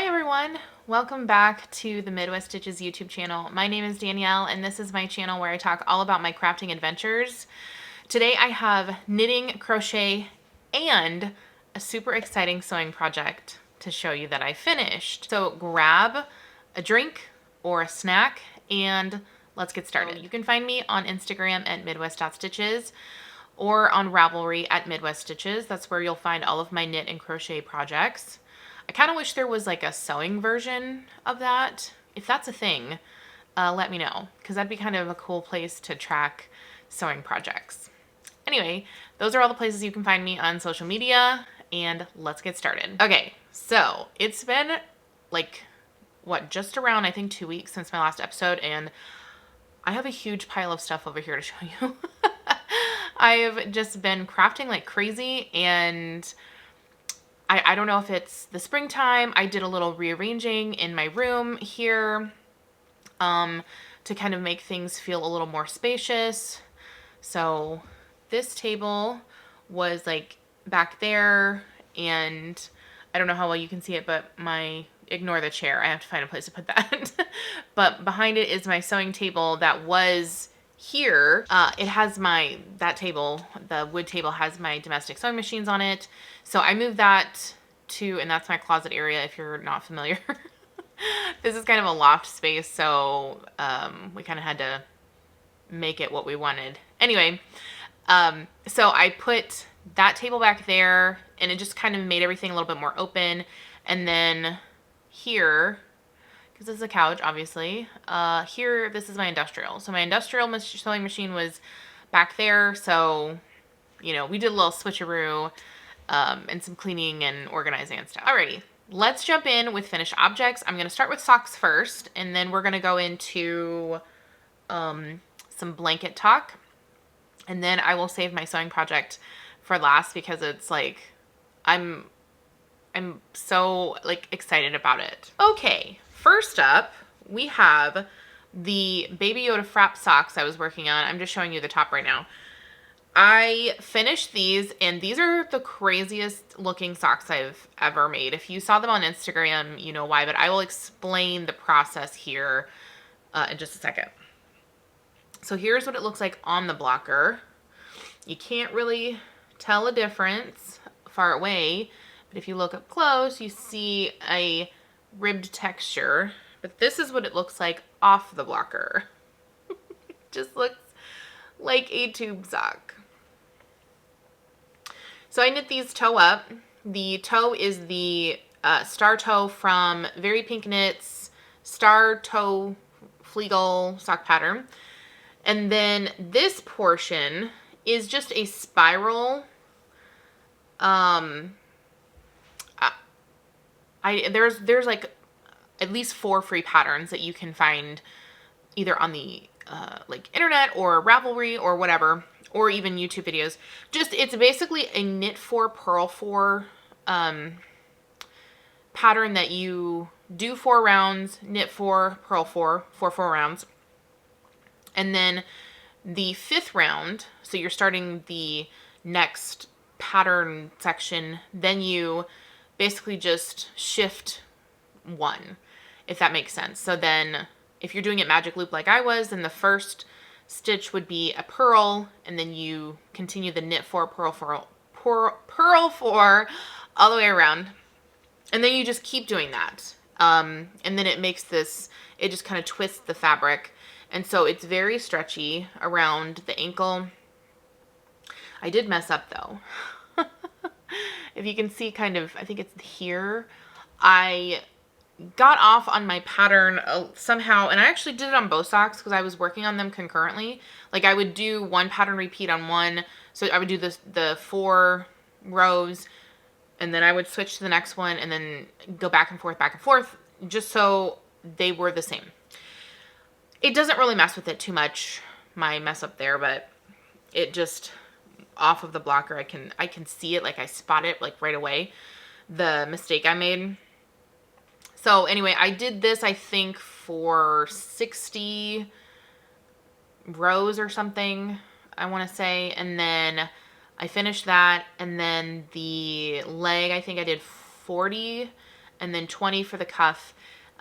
Hi everyone, welcome back to the Midwest Stitches YouTube channel. My name is Danielle and this is my channel where I talk all about my crafting adventures. Today I have knitting, crochet, and a super exciting sewing project to show you that I finished. So grab a drink or a snack and let's get started. You can find me on Instagram at midwest.stitches or on Ravelry at Midwest Stitches. That's where you'll find all of my knit and crochet projects. I kind of wish there was like a sewing version of that. If that's a thing, let me know, because that'd be kind of a cool place to track sewing projects. Anyway, those are all the places you can find me on social media, and let's get started. Okay, so it's been like, just around, I think 2 weeks since my last episode, and I have a huge pile of stuff over here to show you. I've just been crafting like crazy, and I don't know if it's the springtime. I did a little rearranging in my room here to kind of make things feel a little more spacious. So this table was like back there, and I don't know how well you can see it, but ignore the chair. I have to find a place to put that. But behind it is my sewing table that was here. It has that table, the wood table, has my domestic sewing machines on it. So I moved that and that's my closet area if you're not familiar. This is kind of a loft space, so we kind of had to make it what we wanted. Anyway, so I put that table back there, and it just kind of made everything a little bit more open. And then here, because this is a couch, obviously, here, this is my industrial. So my industrial sewing machine was back there, so, you know, we did a little switcheroo and some cleaning and organizing and stuff. Alrighty, let's jump in with finished objects. I'm going to start with socks first, and then we're going to go into some blanket talk, and then I will save my sewing project for last because it's like, I'm so like excited about it. Okay, first up, we have the Baby Yoda Frap socks I was working on. I'm just showing you the top right now. I finished these, and these are the craziest looking socks I've ever made. If you saw them on Instagram, you know why, but I will explain the process here in just a second. So here's what it looks like on the blocker. You can't really tell a difference far away, but if you look up close, you see a ribbed texture. But this is what it looks like off the blocker. It just looks like a tube sock. So I knit these toe up. The toe is the star toe from Very Pink Knits Star Toe Fleagle sock pattern. And then this portion is just a spiral. There's like at least 4 free patterns that you can find either on the like internet or Ravelry or whatever, or even YouTube videos. It's basically a knit 4, purl 4 pattern that you do 4 rounds, knit 4, purl 4, 4 rounds. And then the 5th round, so you're starting the next pattern section, then you basically just shift 1, if that makes sense. So then if you're doing it magic loop like I was, then the first stitch would be a purl, and then you continue the knit 4, purl 4 all the way around. And then you just keep doing that. And then it makes this, it just kind of twists the fabric. And so it's very stretchy around the ankle. I did mess up though. If you can see kind of, I think it's here, I got off on my pattern somehow, and I actually did it on both socks because I was working on them concurrently. Like I would do one pattern repeat on one, so I would do the 4 rows, and then I would switch to the next one, and then go back and forth, just so they were the same. It doesn't really mess with it too much, my mess up there, but it just, off of the blocker, I can see it, like I spot it like right away, the mistake I made. So anyway, I did this, I think, for 60 rows or something, I want to say. And then I finished that. And then the leg, I think I did 40. and then 20 for the cuff.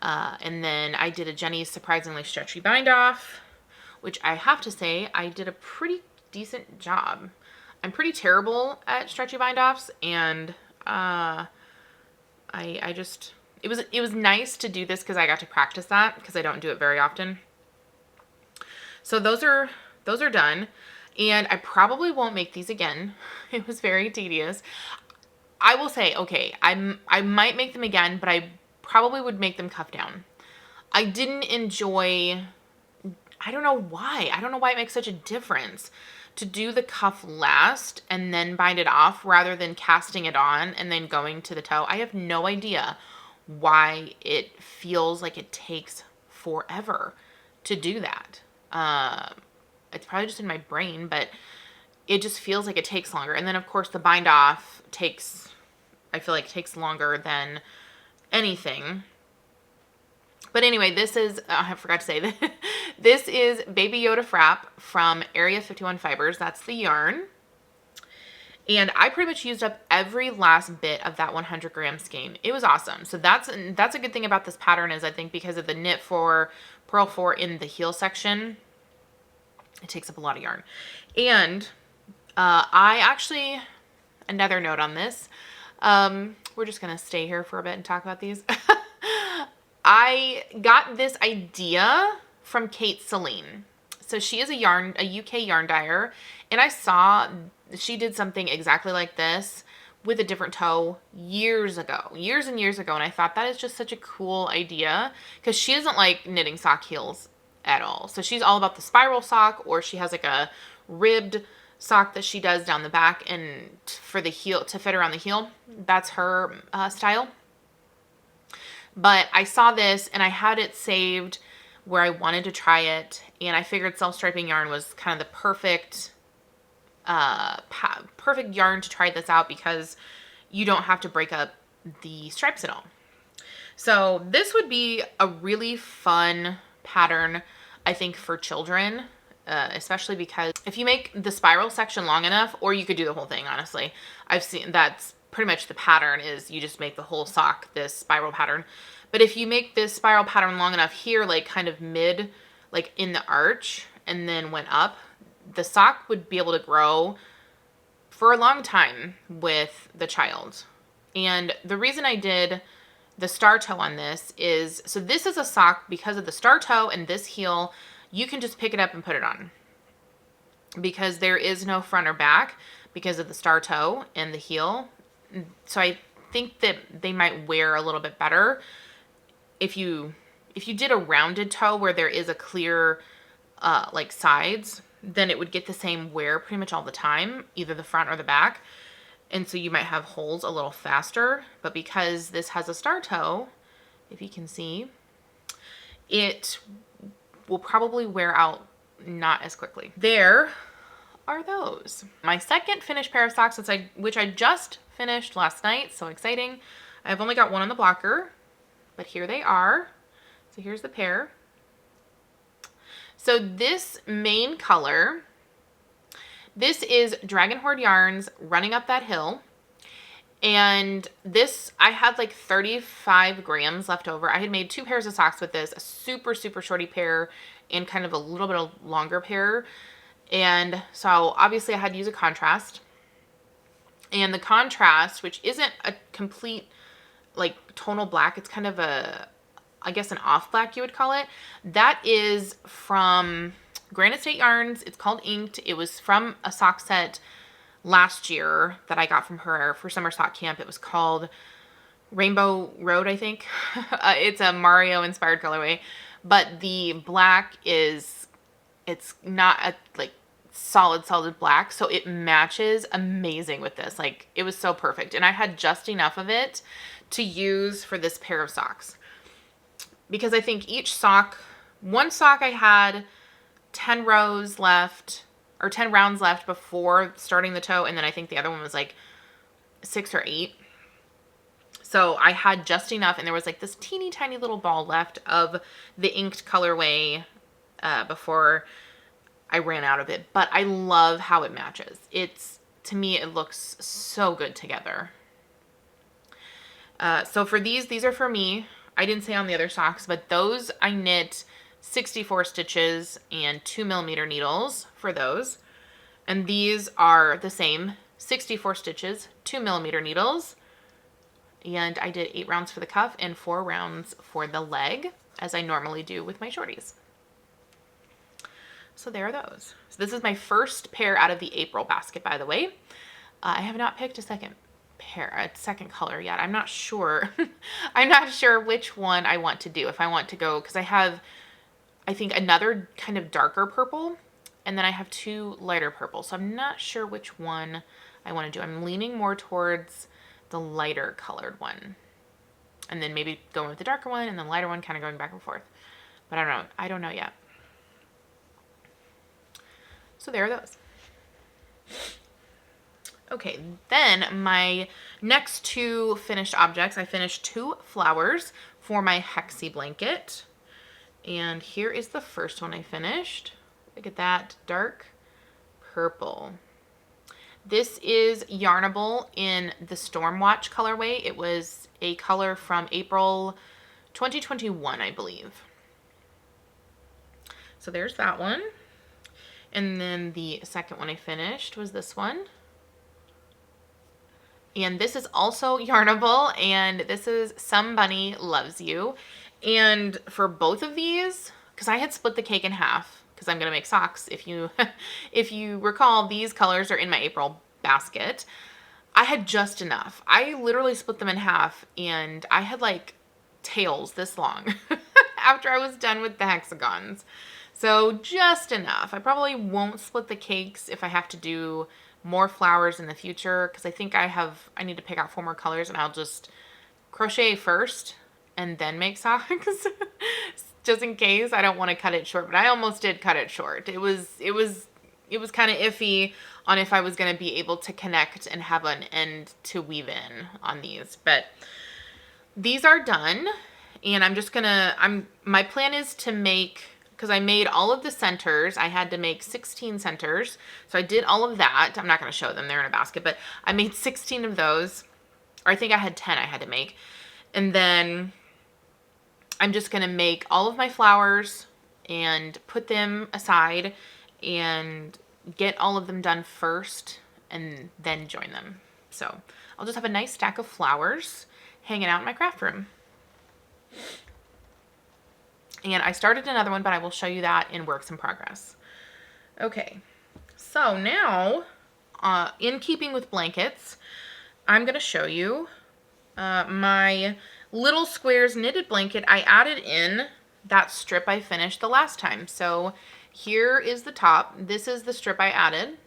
And then I did a Jenny's Surprisingly Stretchy Bind Off, which I have to say I did a pretty decent job. I'm pretty terrible at stretchy bind offs, and I just, it was nice to do this because I got to practice that because I don't do it very often. So those are done, and I probably won't make these again. It was very tedious. I will say, okay, I might make them again, but I probably would make them cuff down. I didn't enjoy, I don't know why. I don't know why it makes such a difference to do the cuff last and then bind it off rather than casting it on and then going to the toe. I have no idea why it feels like it takes forever to do that. It's probably just in my brain, but it just feels like it takes longer. And then of course the bind off takes, I feel like takes longer than anything. But anyway, this is, I forgot to say that this is Baby Yoda Frap from Area 51 Fibers. That's the yarn. And I pretty much used up every last bit of that 100 gram skein. It was awesome. So that's a good thing about this pattern is I think because of the knit 4, purl 4 in the heel section, it takes up a lot of yarn. And I actually, another note on this, we're just going to stay here for a bit and talk about these. I got this idea from Kate Celine. So she is a UK yarn dyer, and I saw she did something exactly like this with a different toe years and years ago, and I thought that is just such a cool idea because she doesn't like knitting sock heels at all. So she's all about the spiral sock, or she has like a ribbed sock that she does down the back and for the heel to fit around the heel. That's her style. But I saw this and I had it saved where I wanted to try it, and I figured self-striping yarn was kind of the perfect perfect yarn to try this out because you don't have to break up the stripes at all. So this would be a really fun pattern, I think, for children, especially because if you make the spiral section long enough, or you could do the whole thing, honestly. I've seen that's pretty much the pattern is you just make the whole sock this spiral pattern. But if you make this spiral pattern long enough here, like kind of mid, like in the arch, and then went up, the sock would be able to grow for a long time with the child. And the reason I did the star toe on this is, so this is a sock because of the star toe and this heel, you can just pick it up and put it on. Because there is no front or back because of the star toe and the heel. So I think that they might wear a little bit better if you did a rounded toe where there is a clear like sides, then it would get the same wear pretty much all the time, either the front or the back. And so you might have holes a little faster, but because this has a star toe, if you can see, it will probably wear out not as quickly. There are those. My second finished pair of socks, which I just finished last night, so exciting. I've only got one on the blocker, but here they are. So here's the pair. So this main color, this is Dragon Horde Yarns Running Up That Hill. And this, I had like 35 grams left over. I had made 2 pairs of socks with this, a super, super shorty pair and kind of a little bit of longer pair. And so obviously I had to use a contrast. And the contrast, which isn't a complete like tonal black, it's kind of a, I guess an off black you would call it. That is from Granite State Yarns. It's called Inked. It was from a sock set last year that I got from her for summer sock camp. It was called Rainbow Road, I think. It's a Mario inspired colorway, but the black is, it's not a like solid black, so it matches amazing with this. Like, it was so perfect, and I had just enough of it to use for this pair of socks because I think each sock, one sock I had 10 rows left or 10 rounds left before starting the toe, and then I think the other one was like 6 or 8. So I had just enough, and there was like this teeny tiny little ball left of the inked colorway before I ran out of it. But I love how it matches. To me, it looks so good together. So for these are for me. I didn't say on the other socks, but those I knit 64 stitches and 2mm needles for those. And these are the same, 64 stitches, 2mm needles. And I did 8 rounds for the cuff and 4 rounds for the leg, as I normally do with my shorties. So there are those. So this is my first pair out of the April basket, by the way. I have not picked a second color yet. I'm not sure. I'm not sure which one I want to do. If I want to go, because I have, I think, another kind of darker purple, and then I have 2 lighter purple. So I'm not sure which one I want to do. I'm leaning more towards the lighter colored one, and then maybe going with the darker one and the lighter one, kind of going back and forth. But I don't know. I don't know yet. So there are those. Okay, then my next 2 finished objects, I finished 2 flowers for my Hexi blanket. And here is the first one I finished. Look at that dark purple. This is Yarnable in the Stormwatch colorway. It was a color from April 2021, I believe. So there's that one. And then the second one I finished was this one. And this is also Yarnable, and this is Somebody Loves You. And for both of these, because I had split the cake in half, because I'm going to make socks. If you if you recall, these colors are in my April basket. I had just enough. I literally split them in half, and I had like tails this long after I was done with the hexagons. So just enough. I probably won't split the cakes if I have to do more flowers in the future, because I think I need to pick out 4 more colors, and I'll just crochet first and then make socks just in case. I don't want to cut it short, but I almost did cut it short. It was kind of iffy on if I was going to be able to connect and have an end to weave in on these, but these are done. And I'm just gonna, my plan is to make, because I made all of the centers. I had to make 16 centers. So I did all of that. I'm not going to show them. They're in a basket, but I made 16 of those. Or I think I had 10 I had to make. And then I'm just going to make all of my flowers and put them aside and get all of them done first and then join them. So I'll just have a nice stack of flowers hanging out in my craft room. And I started another one, but I will show you that in works in progress. Okay, so now, in keeping with blankets, I'm going to show you my Little Squares knitted blanket. I added in that strip I finished the last time. So here is the top. This is the strip I added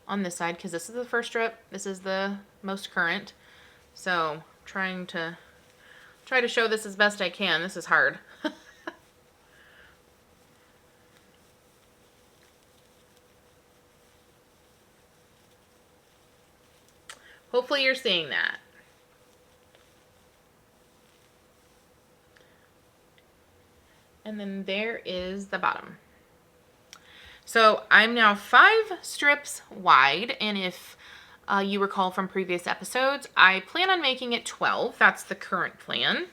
on this side, because this is the first strip. This is the most current. So try to show this as best I can. This is hard. Hopefully you're seeing that. And then there is the bottom. So I'm now 5 strips wide, and if you recall from previous episodes, I plan on making it 12. That's the current plan.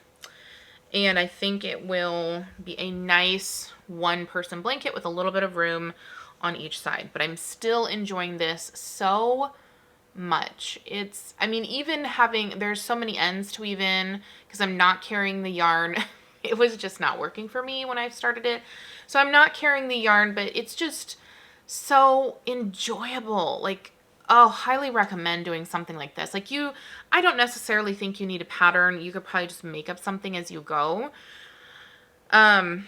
And I think it will be a nice 1-person blanket with a little bit of room on each side. But I'm still enjoying this so much. Even there's so many ends to weave in, because I'm not carrying the yarn. It was just not working for me when I started it. So I'm not carrying the yarn, but it's just so enjoyable. Like, oh, highly recommend doing something like this. Like I don't necessarily think you need a pattern. You could probably just make up something as you go. But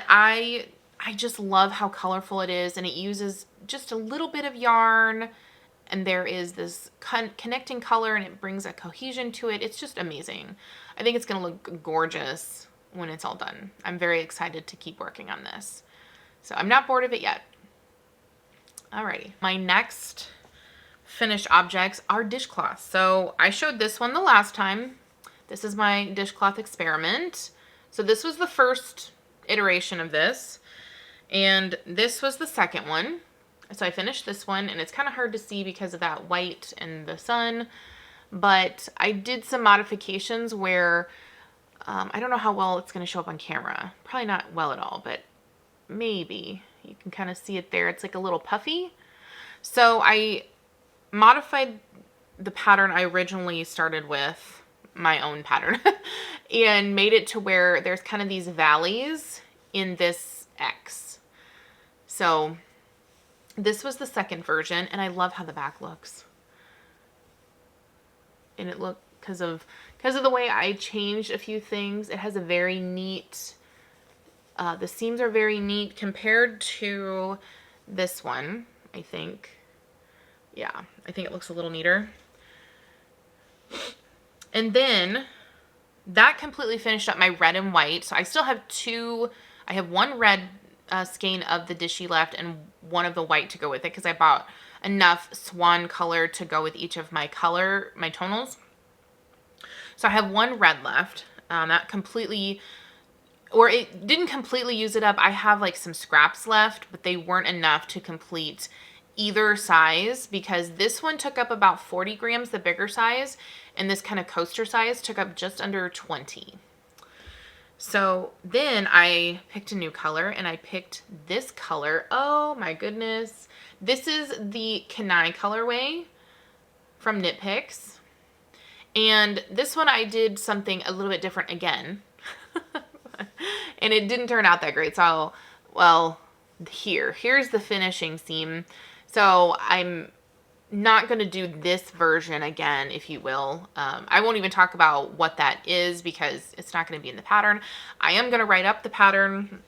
I just love how colorful it is, and it uses just a little bit of yarn, and there is this connecting color, and it brings a cohesion to it. It's just amazing. I think it's going to look gorgeous when it's all done. I'm very excited to keep working on this. So I'm not bored of it yet. Alrighty. My next finished objects are dishcloths. So I showed this one the last time. This is my dishcloth experiment. So this was the first iteration of this, and this was the second one. So I finished this one, and it's kind of hard to see because of that white and the sun, but I did some modifications where I don't know how well it's going to show up on camera. Probably not well at all, but maybe. You can kind of see it there. It's like a little puffy. So I modified the pattern I originally started with, my own pattern, and made it to where there's kind of these valleys in this X. So this was the second version, and I love how the back looks. And it looked, because of the way I changed a few things, it has a very neat, the seams are very neat compared to this one, I think. Yeah, I think it looks a little neater. And then that completely finished up my red and white. So I still have I have one red skein of the Dishy left and one of the white to go with it, because I bought enough swan color to go with each of my tonals. So I have one red left. That completely, or it didn't completely use it up. I have like some scraps left, but they weren't enough to complete either size, because this one took up about 40 grams, the bigger size, and this kind of coaster size took up just under 20. So then I picked a new color, and I picked this color. Oh my goodness. This is the Kenai colorway from Knit Picks. And this one I did something a little bit different again. And it didn't turn out that great. So, well, here's the finishing seam. So I'm not going to do this version again, if you will. I won't even talk about what that is because it's not going to be in the pattern. I am going to write up the pattern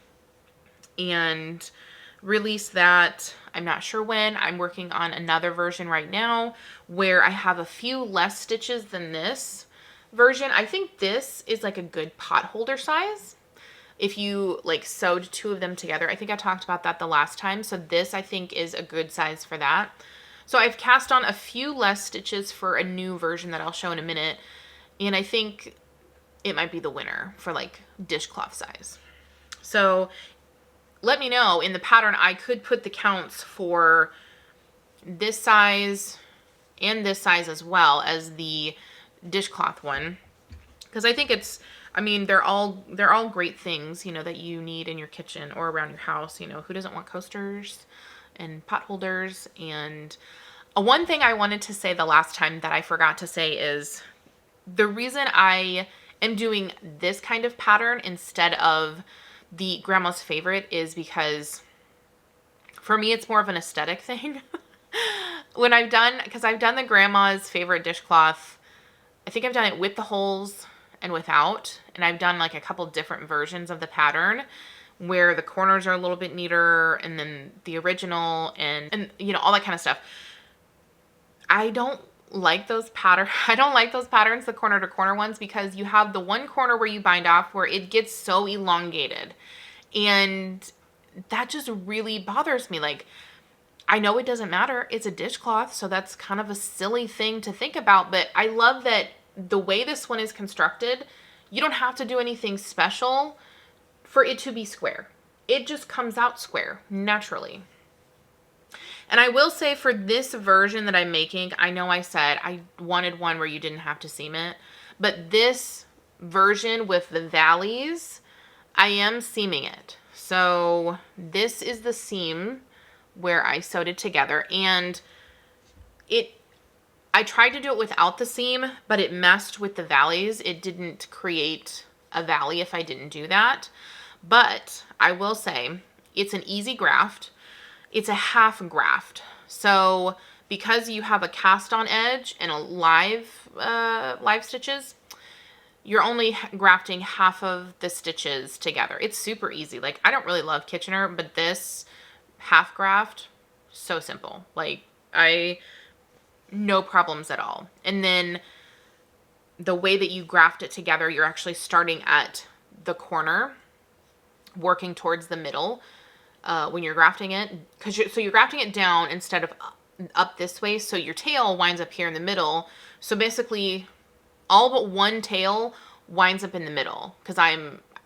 and release that. I'm not sure when. I'm working on another version right now where I have a few less stitches than this version. I think this is like a good pot holder size. If you like sewed two of them together, I think I talked about that the last time. So this I think is a good size for that. So I've cast on a few less stitches for a new version that I'll show in a minute. And I think it might be the winner for like dishcloth size. So let me know in the pattern. I could put the counts for this size and this size as well as the dishcloth one. Because I think it's, I mean, they're all great things, you know, that you need in your kitchen or around your house. You know, who doesn't want coasters and pot holders? And one thing I wanted to say the last time that I forgot to say is the reason I am doing this kind of pattern instead of the grandma's favorite is because for me, it's more of an aesthetic thing. Because I've done the grandma's favorite dishcloth. I think I've done it with the holes and without, and I've done like a couple different versions of the pattern where the corners are a little bit neater, and then the original, and you know, all that kind of stuff. I don't like those patterns, the corner to corner ones, because you have the one corner where you bind off where it gets so elongated, and that just really bothers me. Like, I know it doesn't matter, it's a dishcloth, so that's kind of a silly thing to think about, but I love that the way this one is constructed, you don't have to do anything special for it to be square. It just comes out square naturally. And I will say for this version that I'm making, I know I said I wanted one where you didn't have to seam it, but this version with the valleys, I am seaming it. So this is the seam where I sewed it together, and I tried to do it without the seam, but it messed with the valleys. It didn't create a valley if I didn't do that. But I will say it's an easy graft. It's a half graft. So because you have a cast on edge and a live stitches, you're only grafting half of the stitches together. It's super easy. Like, I don't really love Kitchener, but this half graft, so simple. Like, no problems at all. And then the way that you graft it together, you're actually starting at the corner, working towards the middle when you're grafting it. So you're grafting it down instead of up this way. So your tail winds up here in the middle. So basically all but one tail winds up in the middle, because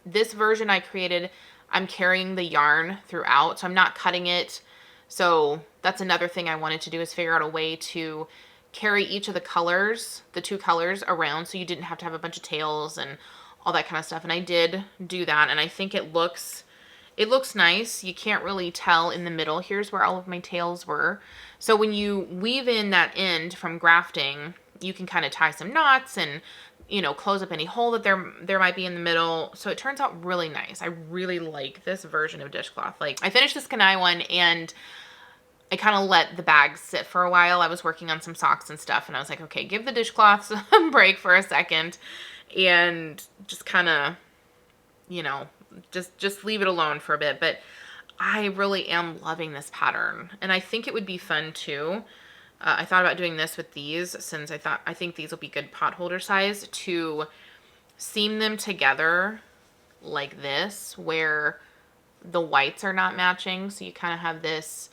this version I created, I'm carrying the yarn throughout, so I'm not cutting it. So that's another thing I wanted to do, is figure out a way to carry each of the colors, the 2 colors around, so you didn't have to have a bunch of tails and all that kind of stuff. And I did do that, and I think it looks nice. You can't really tell in the middle. Here's where all of my tails were. So when you weave in that end from grafting, you can kind of tie some knots and, you know, close up any hole that there might be in the middle. So it turns out really nice. I really like this version of Dishcloth. Like, I finished this Kanai one, and I kind of let the bags sit for a while. I was working on some socks and stuff, and I was like, okay, give the dishcloth some break for a second and just kind of, you know, just leave it alone for a bit. But I really am loving this pattern, and I think it would be fun too. I thought about doing this with these, since I think these will be good pot holder size, to seam them together like this, where the whites are not matching. So you kind of have this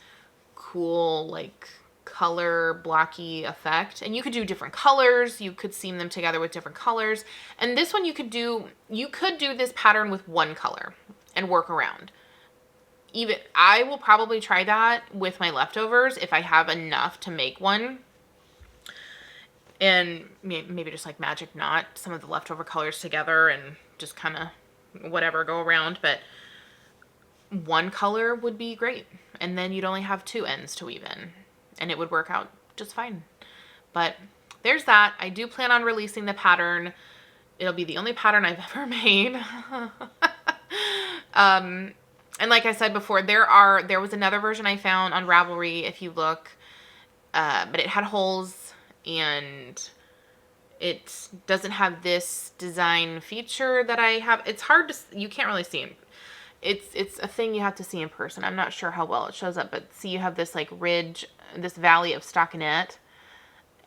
cool, like, color blocky effect. And you could do different colors. You could seam them together with different colors. And this one you could do this pattern with one color and work around. Even I will probably try that with my leftovers if I have enough to make one, and maybe just like magic knot some of the leftover colors together and just kind of whatever go around. But one color would be great, and then you'd only have 2 ends to weave in, and it would work out just fine. But there's that. I do plan on releasing the pattern. It'll be the only pattern I've ever made. And like I said before, there was another version I found on Ravelry, if you look, but it had holes, and it doesn't have this design feature that I have. It's hard to, you can't really see it. It's a thing you have to see in person. I'm not sure how well it shows up, but see, you have this like ridge, this valley of stockinette,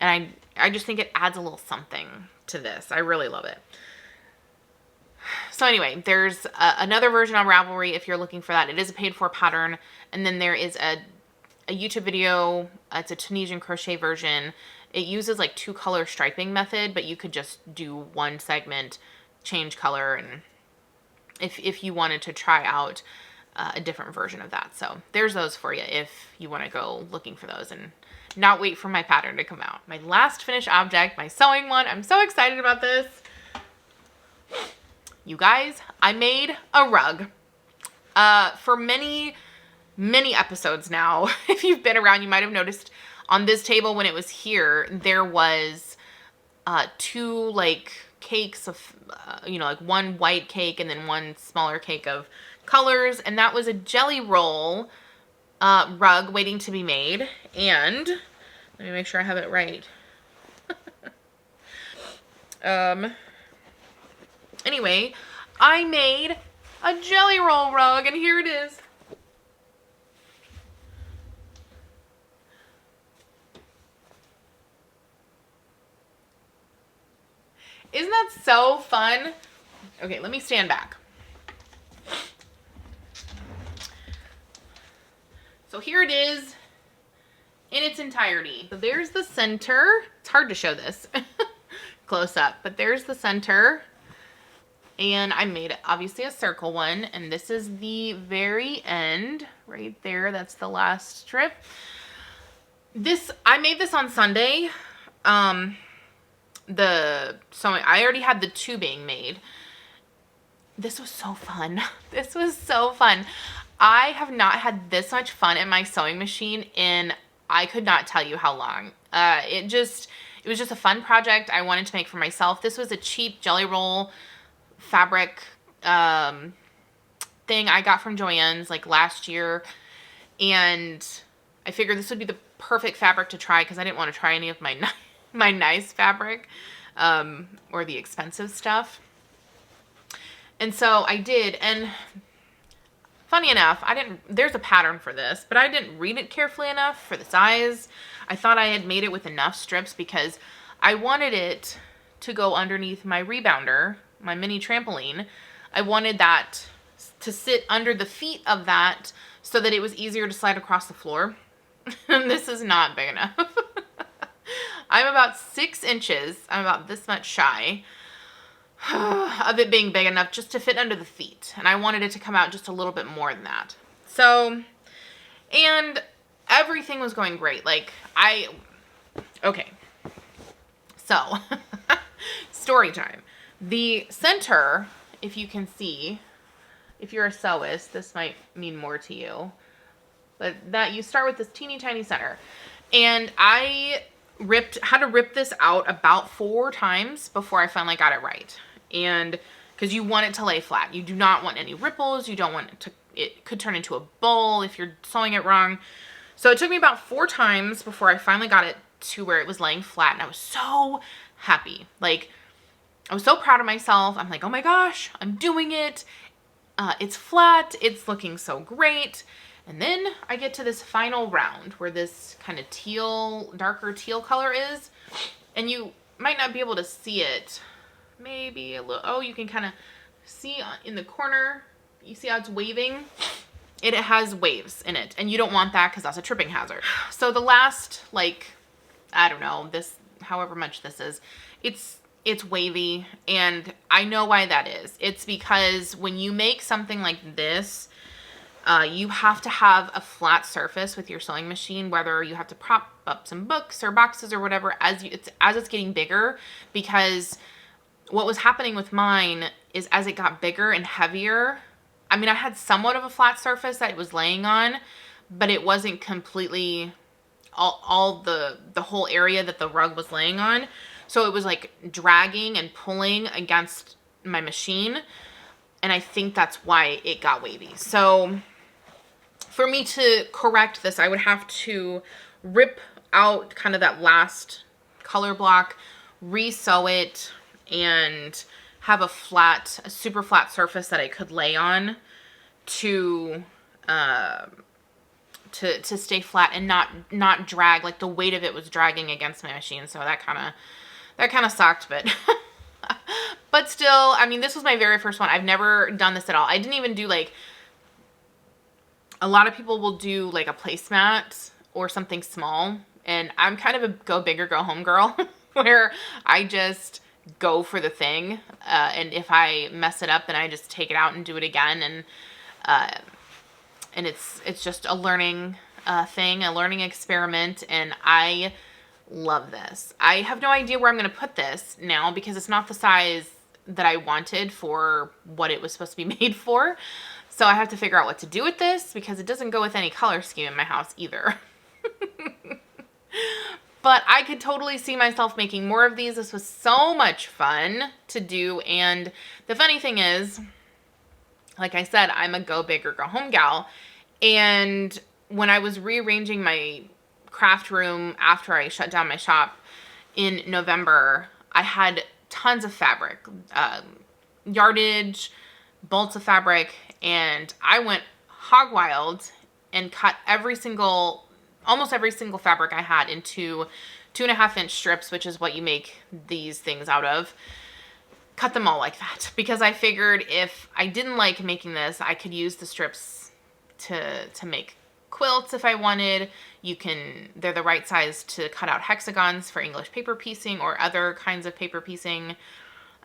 and I just think it adds a little something to this. I really love it. So anyway, there's another version on Ravelry if you're looking for that. It is a paid for pattern. And then there is a YouTube video. It's a Tunisian crochet version. It uses like 2 color striping method, but you could just do one segment, change color, and if you wanted to try out a different version of that. So there's those for you if you want to go looking for those and not wait for my pattern to come out. My last finished object, my sewing one. I'm so excited about this. You guys, I made a rug. For many, many episodes now, if you've been around, you might have noticed on this table when it was here, there was 2 like cakes of, you know, like one white cake and then one smaller cake of colors. And that was a jelly roll rug waiting to be made. And let me make sure I have it right. Anyway, I made a jelly roll rug, and here it is. Isn't that so fun? Okay, let me stand back. So here it is in its entirety. So there's the center. It's hard to show this close up, but there's the center. And I made obviously a circle one, and this is the very end right there. That's the last strip. I made this on Sunday. So I already had the tubing made. This was so fun. This was so fun. I have not had this much fun in my sewing machine in, I could not tell you how long. It was just a fun project I wanted to make for myself. This was a cheap jelly roll fabric thing I got from Joann's like last year, and I figured this would be the perfect fabric to try because I didn't want to try any of my my nice fabric or the expensive stuff. And so I did, and funny enough, there's a pattern for this, but I didn't read it carefully enough for the size. I thought I had made it with enough strips because I wanted it to go underneath my rebounder, my mini trampoline. I wanted that to sit under the feet of that so that it was easier to slide across the floor. And this is not big enough. I'm about 6 inches. I'm about this much shy of it being big enough just to fit under the feet. And I wanted it to come out just a little bit more than that. So, and everything was going great. Like, okay, So, story time. The center, if you can see, if you're a sewist, this might mean more to you. But that you start with this teeny tiny center. And I had to rip this out about 4 times before I finally got it right. And because you want it to lay flat. You do not want any ripples. You don't want it to, it could turn into a bowl if you're sewing it wrong. So it took me about 4 times before I finally got it to where it was laying flat. And I was so happy. Like, I was so proud of myself. I'm like, oh my gosh, I'm doing it. It's flat. It's looking so great. And then I get to this final round where this kind of teal, darker teal color is. And you might not be able to see it. Maybe a little. Oh, you can kind of see in the corner. You see how it's waving? It has waves in it. And you don't want that because that's a tripping hazard. So the last, like, I don't know, this, however much this is, it's wavy. And I know why that is. It's because when you make something like this, you have to have a flat surface with your sewing machine, whether you have to prop up some books or boxes or whatever as it's getting bigger, because what was happening with mine is as it got bigger and heavier, I mean, I had somewhat of a flat surface that it was laying on, but it wasn't completely all the whole area that the rug was laying on. So it was like dragging and pulling against my machine. And I think that's why it got wavy. So for me to correct this, I would have to rip out kind of that last color block, re-sew it, and have a super flat surface that I could lay on to stay flat and not drag, like the weight of it was dragging against my machine. So that kind of sucked, but but still, I mean, this was my very first one. I've never done this at all. I didn't even do, like, a lot of people will do like a placemat or something small, and I'm kind of a go big or go home girl where I just go for the thing, and if I mess it up, then I just take it out and do it again, and it's just a learning thing, a learning experiment, and I love this. I have no idea where I'm going to put this now because it's not the size that I wanted for what it was supposed to be made for. So I have to figure out what to do with this because it doesn't go with any color scheme in my house either. But I could totally see myself making more of these. This was so much fun to do. And the funny thing is, like I said, I'm a go big or go home gal. And when I was rearranging my craft room after I shut down my shop in November, I had tons of fabric, yardage, bolts of fabric, and I went hog wild and cut almost every single fabric I had into 2.5-inch strips, which is what you make these things out of. Cut them all like that because I figured if I didn't like making this, I could use the strips to make quilts if I wanted. They're the right size to cut out hexagons for English paper piecing or other kinds of paper piecing.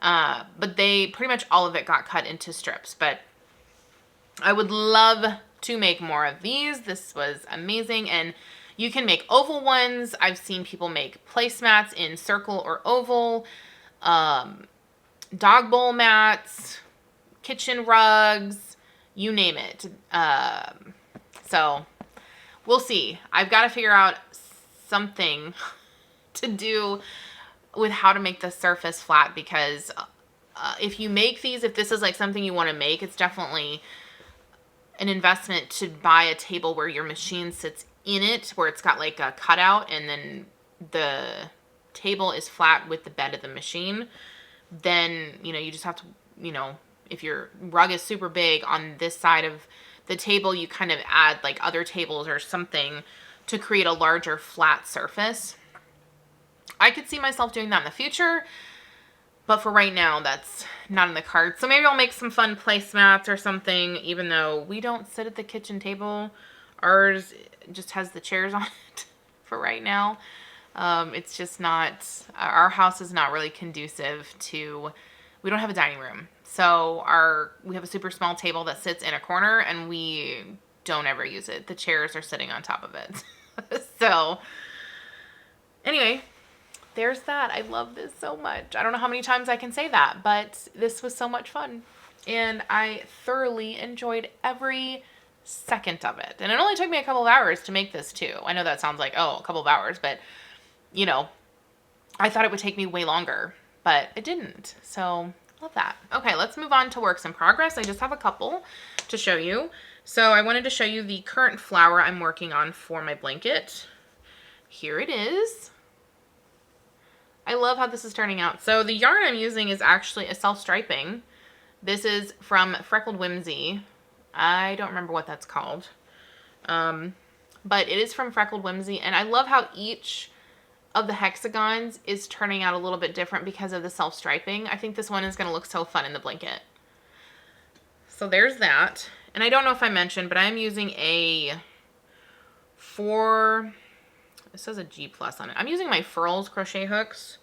But pretty much all of it got cut into strips. But I would love to make more of these. This was amazing. And you can make oval ones. I've seen people make placemats in circle or oval, dog bowl mats, kitchen rugs, you name it. So we'll see. I've got to figure out something to do with how to make the surface flat because if you make these, if this is like something you want to make, it's definitely an investment to buy a table where your machine sits in it, where it's got like a cutout and then the table is flat with the bed of the machine. Then, you just have to, if your rug is super big on this side of the table, you kind of add like other tables or something to create a larger flat surface. I could see myself doing that in the future, but for right now, that's not in the cards. So maybe I'll make some fun placemats or something, even though we don't sit at the kitchen table. Ours just has the chairs on it for right now. It's just not, our house is not really conducive to, we don't have a dining room. So we have a super small table that sits in a corner and we don't ever use it. The chairs are sitting on top of it. So anyway, there's that. I love this so much. I don't know how many times I can say that, but this was so much fun. And I thoroughly enjoyed every second of it. And it only took me a couple of hours to make this too. I know that sounds like, oh, a couple of hours, but you know, I thought it would take me way longer, but it didn't. So love that. Okay, let's move on to works in progress. I just have a couple to show you. So I wanted to show you the current flower I'm working on for my blanket. Here it is. I love how this is turning out. So the yarn I'm using is actually a self-striping. This is from Freckled Whimsy. I don't remember what that's called. But it is from Freckled Whimsy. And I love how each of the hexagons is turning out a little bit different because of the self-striping. I think this one is going to look so fun in the blanket. So there's that. And I don't know if I mentioned, but I'm using a it says a G+ on it. I'm using my Furls crochet hooks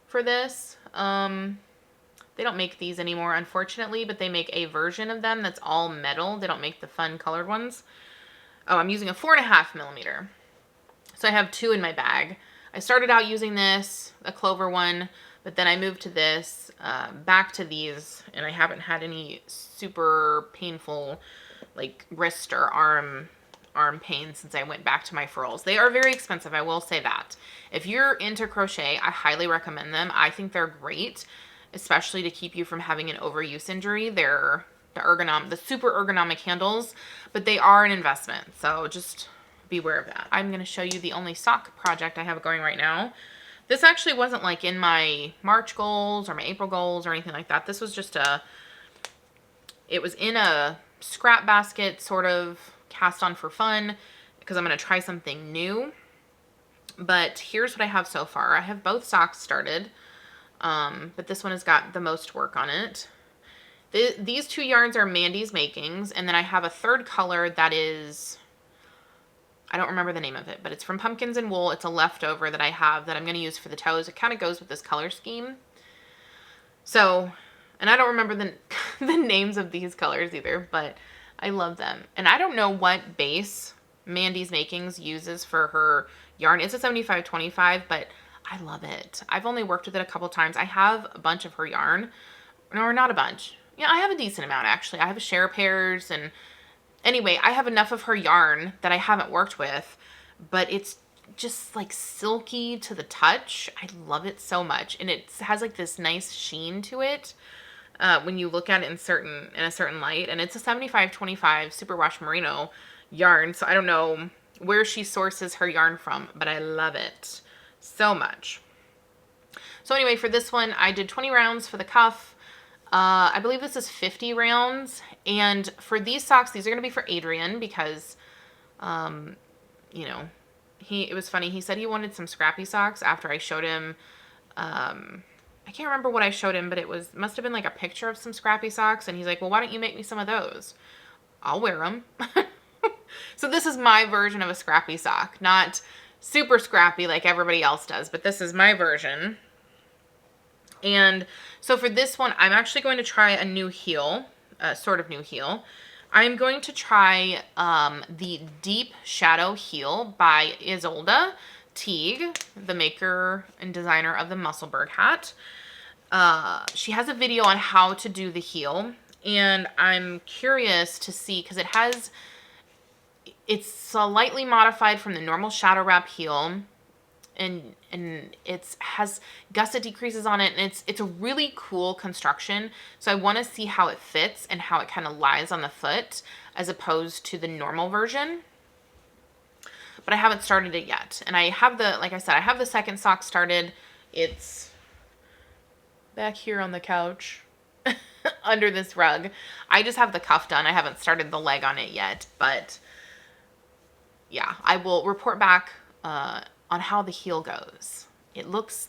for this. They don't make these anymore, unfortunately, but they make a version of them that's all metal. They don't make the fun colored ones. Oh, I'm using a 4.5 millimeter. So I have 2 in my bag. I started out using this, a clover one, but then I moved to this, back to these, and I haven't had any super painful, like, wrist or arm pain since I went back to my Furls. They are very expensive, I will say that. If you're into crochet, I highly recommend them. I think they're great, especially to keep you from having an overuse injury. They're the super ergonomic handles, but they are an investment, so just beware of that. I'm going to show you the only sock project I have going right now. This actually wasn't like in my March goals or my April goals or anything like that. This was just it was in a scrap basket, sort of cast on for fun, because I'm going to try something new. But here's what I have so far. I have both socks started, but this one has got the most work on it. These 2 yarns are Mandy's Makings, and then I have a third color that is, I don't remember the name of it, but it's from Pumpkins and Wool. It's a leftover that I have that I'm going to use for the toes. It kind of goes with this color scheme. So, and I don't remember the names of these colors either, but I love them. And I don't know what base Mandy's Makings uses for her yarn. It's a 75/25, but I love it. I've only worked with it a couple times. I have a bunch of her yarn. Or not a bunch. Yeah, I have a decent amount, actually. I have a share pairs, and anyway, I have enough of her yarn that I haven't worked with, but it's just like silky to the touch. I love it so much, and it has like this nice sheen to it when you look at it in a certain light. And it's a 75/25 superwash merino yarn, so I don't know where she sources her yarn from, but I love it so much. So anyway, for this one, I did 20 rounds for the cuff. I believe this is 50 rounds. And for these socks, these are going to be for Adrian because, you know, it was funny. He said he wanted some scrappy socks after I showed him, I can't remember what I showed him, but must have been like a picture of some scrappy socks. And he's like, well, why don't you make me some of those? I'll wear them. So this is my version of a scrappy sock, not super scrappy like everybody else does, but this is my version. And so for this one, I'm actually going to try a new heel, sort of new heel. I'm going to try the Deep Shadow Heel by Isolde Teague, the maker and designer of the Musselburgh hat. She has a video on how to do the heel, and I'm curious to see, because it's slightly modified from the normal shadow wrap heel, and it has gusset decreases on it, and it's a really cool construction. So I want to see how it fits and how it kind of lies on the foot as opposed to the normal version. But I haven't started it yet. And I have like I said, I have the second sock started. It's back here on the couch under this rug. I just have the cuff done. I haven't started the leg on it yet, but yeah, I will report back on how the heel goes.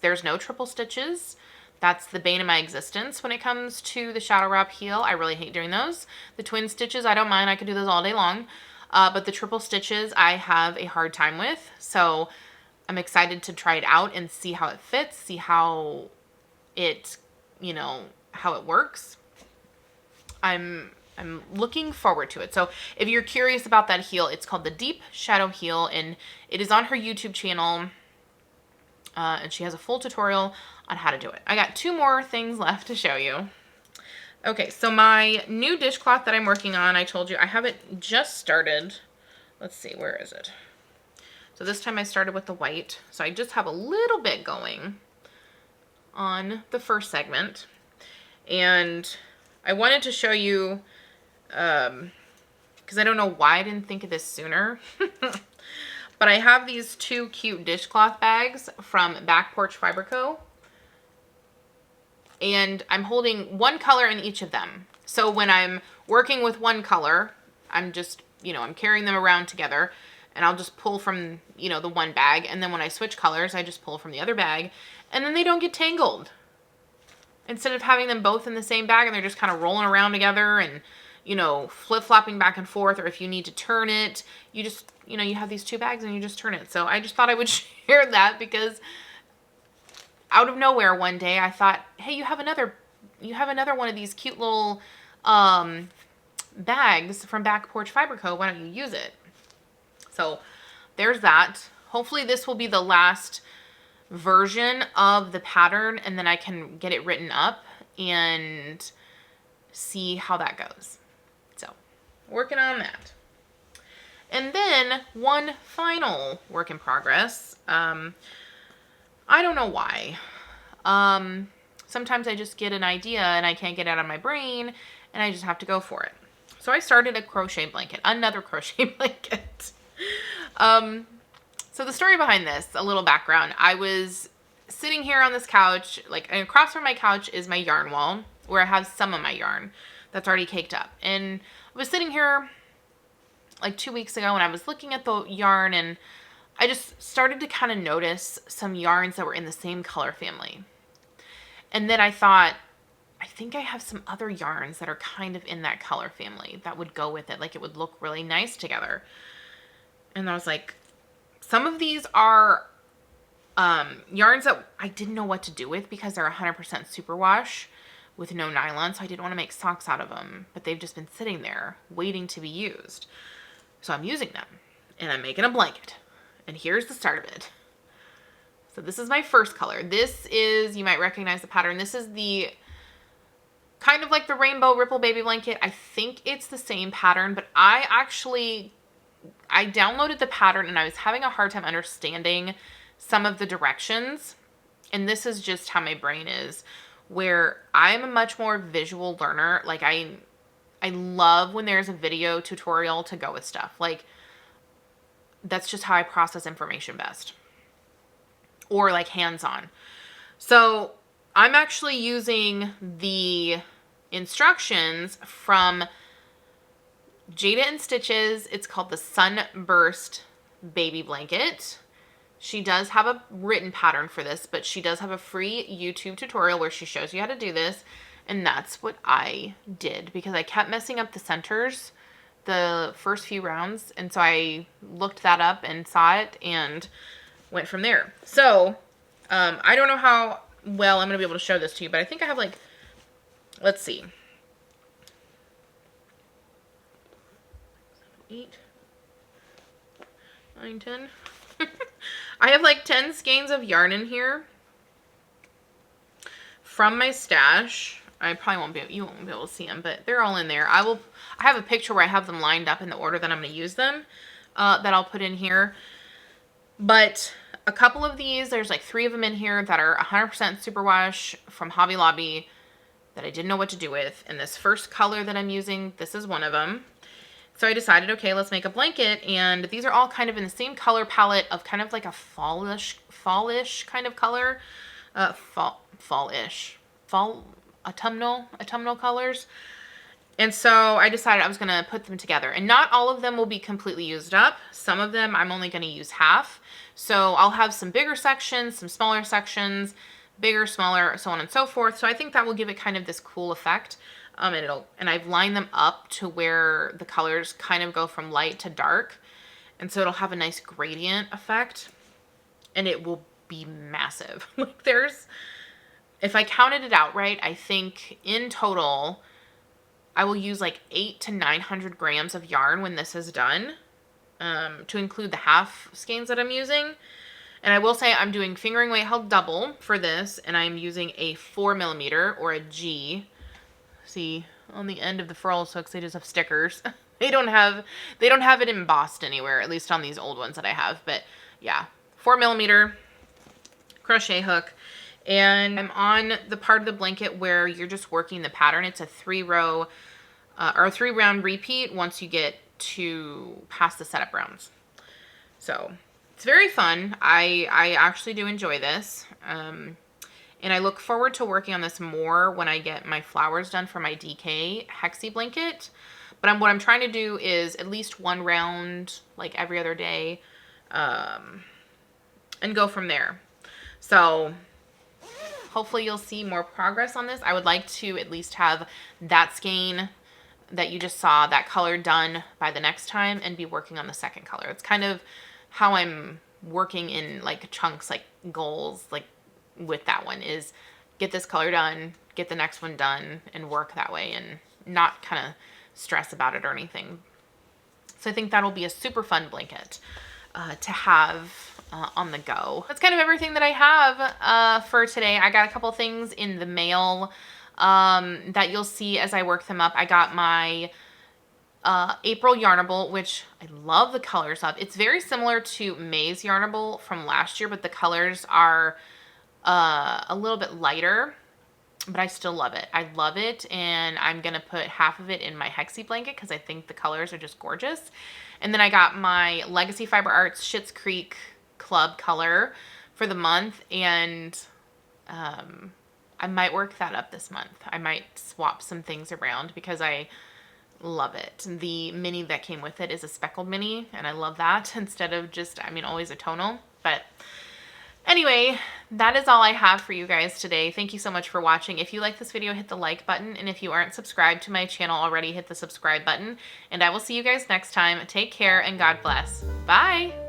There's no triple stitches. That's the bane of my existence when it comes to the shadow wrap heel. I really hate doing those. The twin stitches, I don't mind. I can do those all day long. But the triple stitches, I have a hard time with. So I'm excited to try it out and see how it fits, see how it, how it works. I'm looking forward to it. So if you're curious about that heel, it's called the Deep Shadow Heel, and it is on her YouTube channel. and she has a full tutorial on how to do it. I got 2 more things left to show you. Okay, so my new dishcloth that I'm working on, I told you I have it just started. Let's see, where is it? So this time I started with the white. So I just have a little bit going on the first segment. And I wanted to show you, because I don't know why I didn't think of this sooner. But I have these 2 cute dishcloth bags from Back Porch Fiber Co. And I'm holding one color in each of them. So when I'm working with one color, I'm just, I'm carrying them around together, and I'll just pull from, the one bag. And then when I switch colors, I just pull from the other bag, and then they don't get tangled. Instead of having them both in the same bag and they're just kind of rolling around together and, flip-flopping back and forth, or if you need to turn it, you just, you have these 2 bags and you just turn it. So I just thought I would share that because out of nowhere one day I thought, hey, you have another one of these cute little bags from Back Porch Fiber Co. Why don't you use it? So there's that. Hopefully this will be the last version of the pattern, and then I can get it written up and see how that goes. So working on that. And then one final work in progress. I don't know why. Sometimes I just get an idea and I can't get it out of my brain, and I just have to go for it. So I started a crochet blanket, another crochet blanket. So the story behind this, a little background. I was sitting here on this couch, and across from my couch is my yarn wall, where I have some of my yarn that's already caked up. And I was sitting here like 2 weeks ago, and I was looking at the yarn, and I just started to kind of notice some yarns that were in the same color family. And then I thought, I think I have some other yarns that are kind of in that color family that would go with it. Like, it would look really nice together. And I was like, some of these are yarns that I didn't know what to do with because they're 100% superwash with no nylon. So I didn't want to make socks out of them, but they've just been sitting there waiting to be used. So I'm using them, and I'm making a blanket. And here's the start of it. So this is my first color. This is, you might recognize the pattern. This is the kind of like the Rainbow Ripple Baby Blanket. I think it's the same pattern, but I downloaded the pattern and I was having a hard time understanding some of the directions. And this is just how my brain is, where I'm a much more visual learner. Like I love when there's a video tutorial to go with stuff. Like, that's just how I process information best. Or like hands-on. So I'm actually using the instructions from Jada and Stitches. It's called the Sunburst Baby Blanket. She does have a written pattern for this, but she does have a free YouTube tutorial where she shows you how to do this. And that's what I did because I kept messing up the centers the first few rounds, and so I looked that up and saw it and went from there. So I don't know how well I'm gonna be able to show this to you, but I think I have like, let's see, 8, 9, 10. I have like 10 skeins of yarn in here from my stash. I probably won't be, you won't be able to see them, but they're all in there. I have a picture where I have them lined up in the order that I'm going to use them, that I'll put in here. But a couple of these, there's like 3 of them in here that are 100% superwash from Hobby Lobby that I didn't know what to do with. And this first color that I'm using, this is one of them. So I decided, okay, let's make a blanket. And these are all kind of in the same color palette of kind of like a fallish kind of color. Autumnal colors. And so I decided I was going to put them together. And not all of them will be completely used up. Some of them I'm only going to use half. So I'll have some bigger sections, some smaller sections, bigger, smaller, so on and so forth. So I think that will give it kind of this cool effect. And I've lined them up to where the colors kind of go from light to dark. And so it'll have a nice gradient effect. And it will be massive. Like if I counted it out right, I think in total, I will use like 800 to 900 grams of yarn when this is done, to include the half skeins that I'm using. And I will say I'm doing fingering weight held double for this, and I'm using a 4mm or a G. See, on the end of the furls hooks, they just have stickers. They don't have it embossed anywhere, at least on these old ones that I have. But yeah, 4mm crochet hook. And I'm on the part of the blanket where you're just working the pattern. It's a 3-row or a 3-round repeat once you get to past the setup rounds. So it's very fun. I actually do enjoy this. And I look forward to working on this more when I get my flowers done for my DK Hexi blanket. But what I'm trying to do is at least 1 round, like every other day, and go from there. So hopefully you'll see more progress on this. I would like to at least have that skein that you just saw, that color, done by the next time and be working on the second color. It's kind of how I'm working in like chunks, like goals, like with that one, is get this color done, get the next one done, and work that way and not kind of stress about it or anything. So I think that'll be a super fun blanket to have on the go. That's kind of everything that I have for today. I got a couple things in the mail that you'll see as I work them up. I got my April Yarnable, which I love the colors of. It's very similar to May's Yarnable from last year, but the colors are a little bit lighter, but I still love it. I love it, and I'm going to put half of it in my Hexi blanket because I think the colors are just gorgeous. And then I got my Legacy Fiber Arts Schitt's Creek Club color for the month, and I might work that up this month. I might swap some things around because I love it. The mini that came with it is a speckled mini, and I love that instead of just, I mean, always a tonal. But anyway, that is all I have for you guys today. Thank you so much for watching. If you like this video, hit the like button. And if you aren't subscribed to my channel already, hit the subscribe button. And I will see you guys next time. Take care and God bless. Bye.